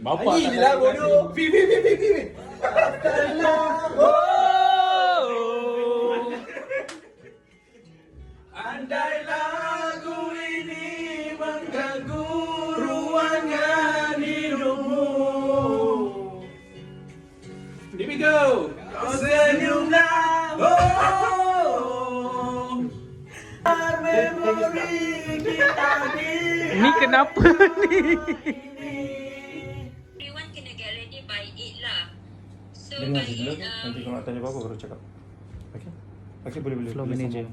Bapak ni lah bodoh. Fi. Andai lagu ini mengganggu ruangan hidupmu. Here we go. Kau senyumlah. Memori kita Ni kenapa ni? Everyone kena get ready by 8 lah. So Dengar by je dulu. 8 Nanti kalau nak tanya apa-apa baru cakap. Okey? Okey, boleh. Floor Boleh manager.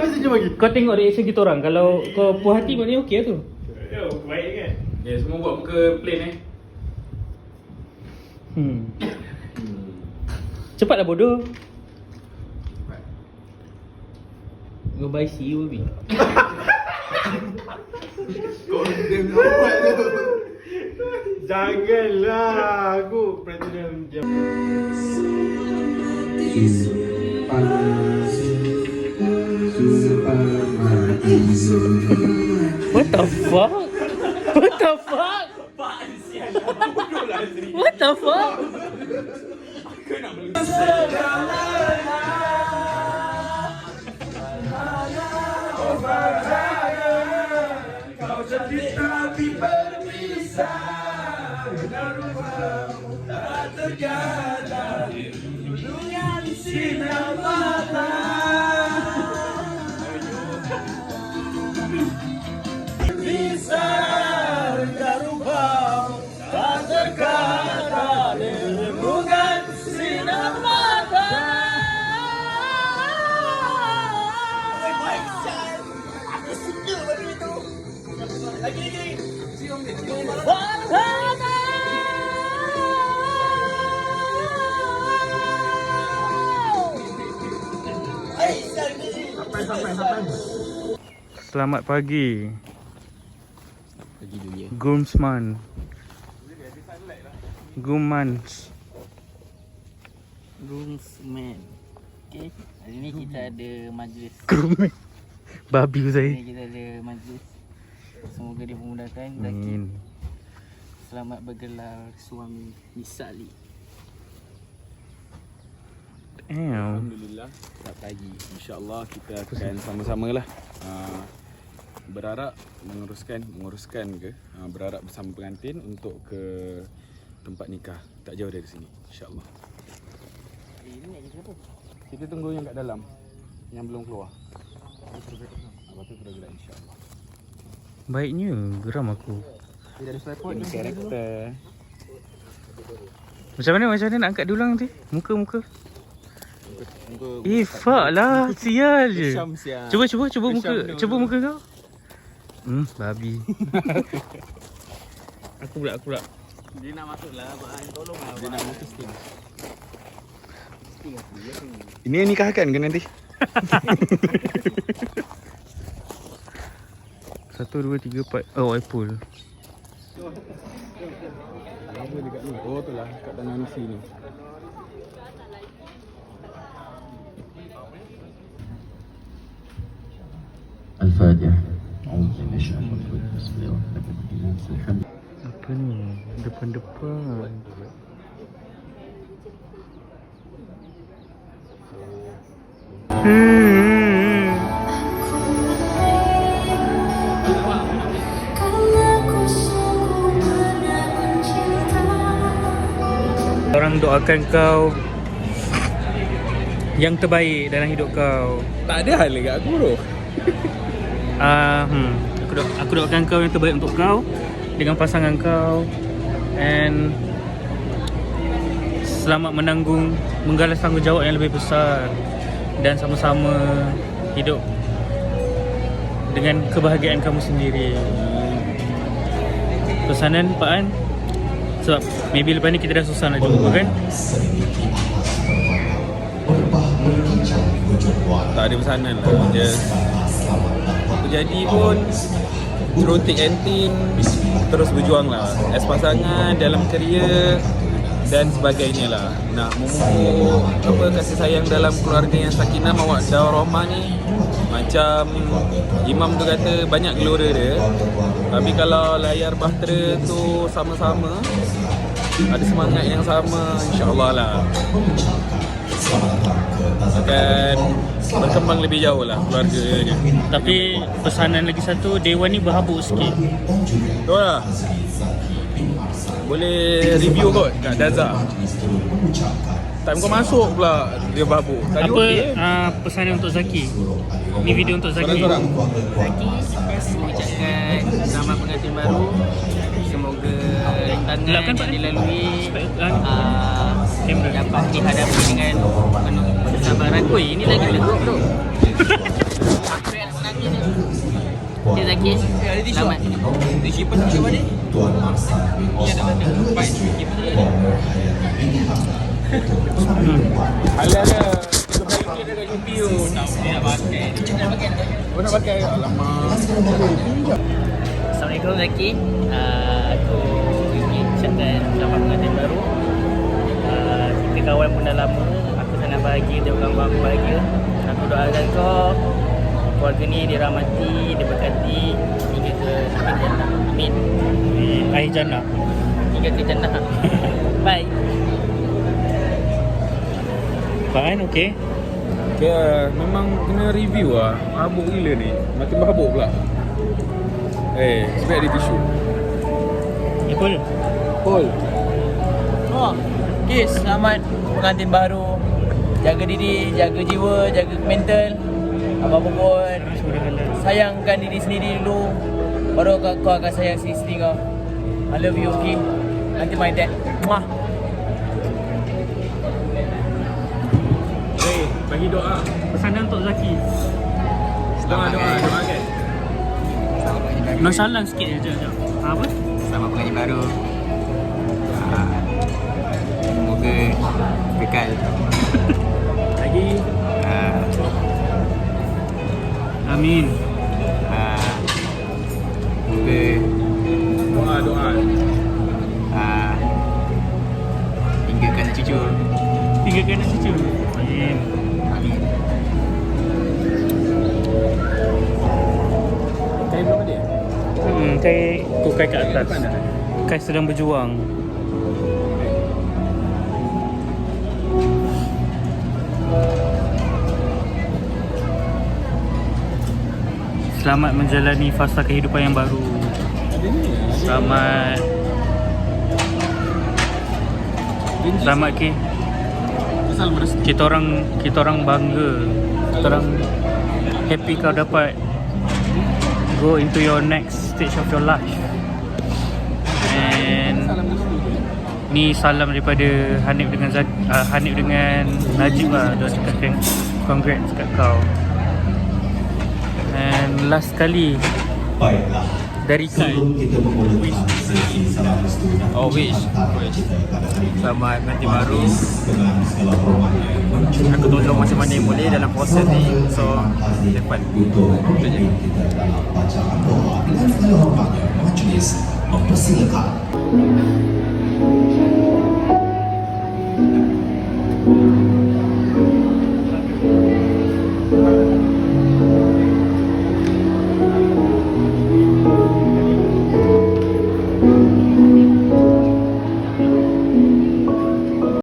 sambung. Kau tengok reaction kita orang. Kalau kau puas hati maknanya okey tu. baik kan? Ya, semua buat muka plain Cepatlah bodoh. Go buy CEO baby. Janganlah aku presiden jam. What the fuck? What the fuck? What the fuck? Kau sedih tapi berpisah dan rupamu tak terkadang dengan sinar mata. Berpisah dan rupamu tak terkadang dengan sinar mata. Aku suka benda itu. Lagi. Cium dia. Selamat pagi. Pagi dunia. Groomsman. Groomans. Groomsman. Okay, hari ni kita ada majlis. Groomman. Babi Hari saya. ni kita ada majlis. Semoga dia memudahkan. Zaki, Amin. selamat bergelar suami misali. Damn. Alhamdulillah, selamat pagi. InsyaAllah kita akan sama-sama lah berharap menguruskan ke berharap bersama pengantin untuk ke tempat nikah tak jauh dari sini, insyaAllah. Ini nak kita apa? Kita tunggu yang kat dalam, yang belum keluar. Lepas tu kita gerak, insyaAllah. Baiknya geram aku. Dia ada slide Ini karakter. Macam mana nak angkat dulang nanti? Muka. Fuck lah, sial je. Cuba muka. Cuba muka kau. Babi. Aku pula. Dia nak masuk lah, abang. Tolong lah, Dia abang. nak muka sting. Sting aku, ya ke? Ini yang nikahkan ke nanti? 1, 2, 3, 4. Oh, apple. Apa dekat ni? Oh tu lah, kat tangan si ni. الفاتحة أعوذ بالله من الشيطان الرجيم بسم الله الرحمن الرحيم الحمد Apa ni? Depan. Orang doakan kau yang terbaik dalam hidup kau. Tak ada hal dekat aku bro. Aku doakan kau yang terbaik untuk kau dengan pasangan kau, and selamat menanggung menggalas tanggungjawab yang lebih besar dan sama-sama hidup dengan kebahagiaan kamu sendiri. Pesanan Pak An, sebab maybe lepas ni kita dah susah nak jumpa kan? Tak ada pesanan lah. Just apa jadi pun through thick and thin, terus berjuang lah as pasangan dalam kerjaya, dan sebagainya lah. Nak memupuk kasih sayang dalam keluarga yang sakinah mawaddah warahmah ni, macam Imam tu kata banyak gelora dia. Tapi kalau layar bahtera tu sama-sama, ada semangat yang sama, insya-Allah lah akan berkembang lebih jauh lah keluarganya. Tapi pesanan lagi satu, Dewan ni berhabuk sikit. Tu lah, boleh review kot kat Daza. Time kau masuk pula dia babuk. Tadi Apa okey. pesanan untuk Zaki? Ni video untuk Zaki. Sorang-sorang. Zaki, kita ucapkan selamat pengantin baru. Semoga rintangan Gelapkan, Pak. yang dilalui Kamera. dapat dihadapi dengan penuh kesabaran. Oi, ini lagi lagu bro. Aku yang menangis ni. Okay Zaki, selamat. Tisu pun tisu mana? Ini ada mana? Baik. Ala-ala RM3 dia kat Shopee tu. Dia nak pakai. Kau nak pakai? Alamak. Assalamualaikum Zaki. Aku ingin ucapkan selamat pengantin baru. Kita kawan pun dah lama. Aku sangat bahagia dia orang aku bahagia. Aku doakan kau keluarga ni dirahmati, diberkati hingga ke akhir jannah. Amin. Air jannah. Hingga ke jannah. Bye. Fine, okey. Okay, memang kena review lah. Habuk gila ni. Makin berhabuk pula. Sebab ada tisu. Cool. Cool. Oh, okay, selamat pengantin baru. Jaga diri, jaga jiwa, jaga mental. Apa-apa pun, sayangkan diri sendiri dulu. Baru kau akan sayang isteri kau. I love you, okay? Nanti my dad. Muah. Bagi doa. Pesanan untuk Zaki. Doa kan. Nonchalant sikit je. Apa? Selamat pengantin baru. Semoga kekal. Lagi. Amin. Semoga Doa. hingga ke anak cucu. Tiga ke anak cucu. Amin. Amin. Kain berapa dia? Kai kat atas. Kai sedang berjuang. Selamat menjalani fasa kehidupan yang baru. Selamat Ki. Pasal bersedia. Kita orang bangga. Kita orang happy kau dapat go into your next stage of your life. And ni salam daripada Hanif dengan Hanif dengan Najib lah. Dia cakap congrats kat kau. And last kali dari Kai. Kita memulakan sesi salam restu dan Wish. Selamat pengantin baru. dengan segala hormatnya. Aku tolong macam mana yang boleh dalam proses ni. So, cepat. Untuk memimpin kita dalam bacaan doa dengan segala hormatnya majlis mempersilakan.